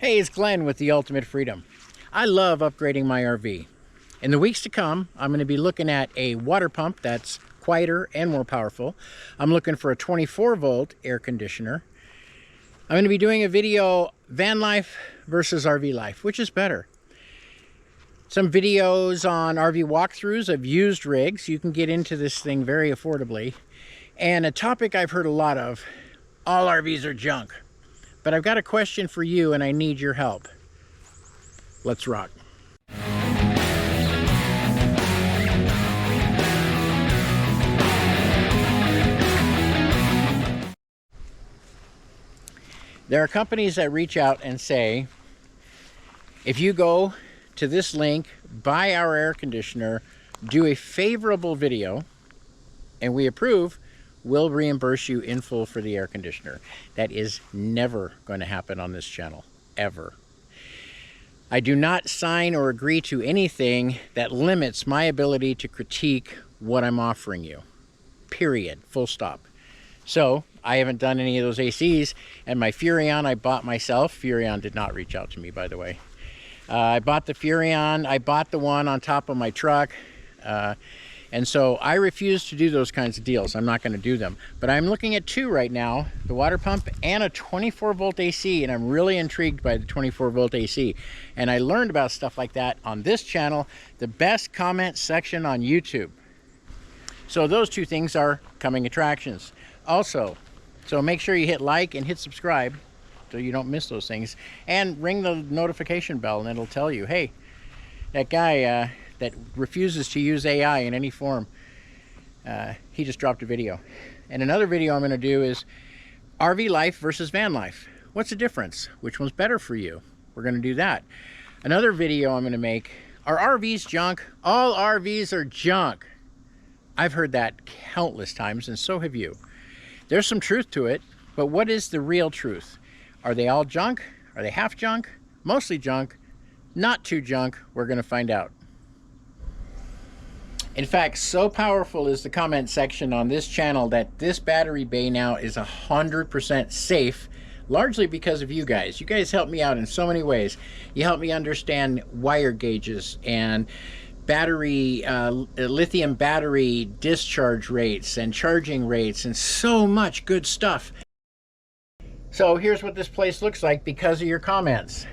Hey, it's Glenn with The Ultimate Freedom. I love upgrading my RV. In the weeks to come, I'm going to be looking at a water pump that's quieter and more powerful. I'm looking for a 24-volt air conditioner. I'm going to be doing a video, Vanlife versus RV life, which is better. Some videos on RV walkthroughs of used rigs. You can get into this thing very affordably. And a topic I've heard a lot of, all RVs are junk. But I've got a question for you and I need your help. Let's rock. There are companies that reach out and say, if you go to this link, buy our air conditioner, do a favorable video, and we approve, we'll reimburse you in full for the air conditioner. That is never going to happen on this channel, ever. I do not sign or agree to anything that limits my ability to critique what I'm offering you. Period. Full stop. So, I haven't done any of those ACs, and my Furrion I bought myself. Furrion did not reach out to me, by the way. I bought the Furrion. I bought the one on top of my truck. And so I refuse to do those kinds of deals. I'm not going to do them. But I'm looking at two right now, the water pump and a 24-volt AC, and I'm really intrigued by the 24-volt AC. And I learned about stuff like that on this channel, the best comment section on YouTube. So those two things are coming attractions. Also, so make sure you hit like and hit subscribe so you don't miss those things. And ring the notification bell and it'll tell you, hey, that guy that refuses to use AI in any form, he just dropped a video. And another video I'm going to do is RV life versus van life. What's the difference? Which one's better for you? We're going to do that. Another video I'm going to make, are RVs junk? All RVs are junk. I've heard that countless times, and so have you. There's some truth to it, but what is the real truth? Are they all junk? Are they half junk? Mostly junk? Not too junk? We're going to find out. In fact, so powerful is the comment section on this channel that this battery bay now is 100% safe, largely because of you guys. You guys help me out in so many ways. You help me understand wire gauges and battery, lithium battery discharge rates and charging rates and so much good stuff. So here's what this place looks like because of your comments.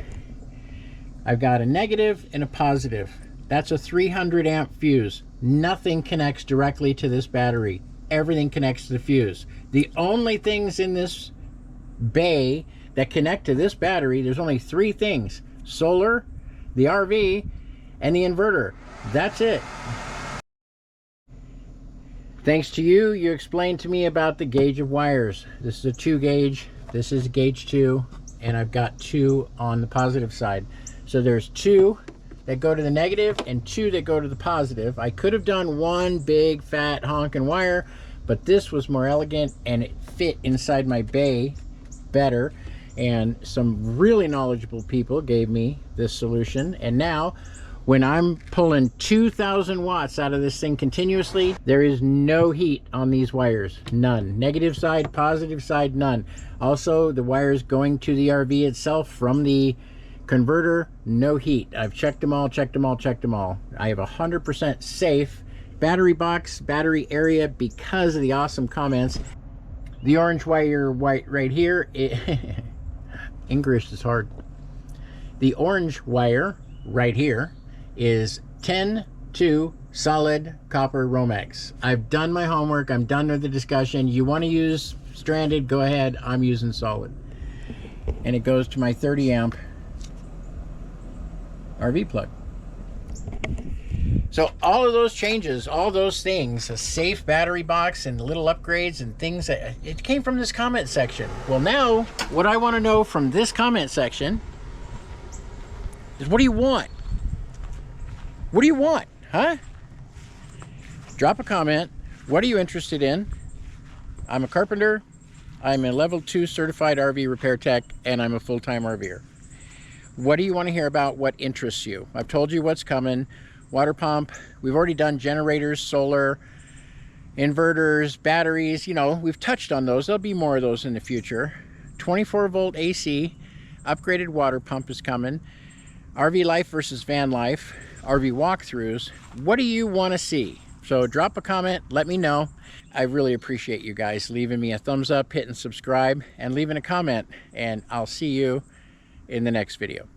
I've got a negative and a positive. That's a 300 amp fuse. Nothing connects directly to this battery. Everything connects to the fuse. The only things in this bay that connect to this battery, there's only three things: solar, the RV, and the inverter. That's it. Thanks to you, you explained to me about the gauge of wires. This is a 2 gauge, this is gauge 2, and I've got 2 on the positive side. So there's 2 that go to the negative and 2 that go to the positive. I could have done one big fat honking wire, but this was more elegant and it fit inside my bay better. And some really knowledgeable people gave me this solution. And now when I'm pulling 2,000 watts out of this thing continuously, there is no heat on these wires. None. Negative side, positive side, none. Also, the wires going to the RV itself from the converter, no heat. I've checked them all, checked them all, checked them all. I have 100% safe battery box, battery area because of the awesome comments. The orange wire right here, English is hard. The orange wire right here is 10-2 solid copper Romex. I've done my homework. I'm done with the discussion. You want to use stranded, go ahead. I'm using solid. And it goes to my 30 amp RV plug. So all of those changes, all those things, a safe battery box and little upgrades and things, that it came from this comment section. Well, now what I want to know from this comment section is, what do you want? What do you want, huh? Drop a comment. What are you interested in? I'm a carpenter. I'm a level 2 certified RV repair tech, and I'm a full-time RVer. What do you want to hear about? What interests you? I've told you what's coming. Water pump. We've already done generators, solar, inverters, batteries. You know, we've touched on those. There'll be more of those in the future. 24-volt AC. upgraded water pump is coming. RV life versus van life, RV walkthroughs. What do you want to see? So drop a comment, let me know. I really appreciate you guys leaving me a thumbs up, hitting subscribe, and leaving a comment. And I'll see you in the next video.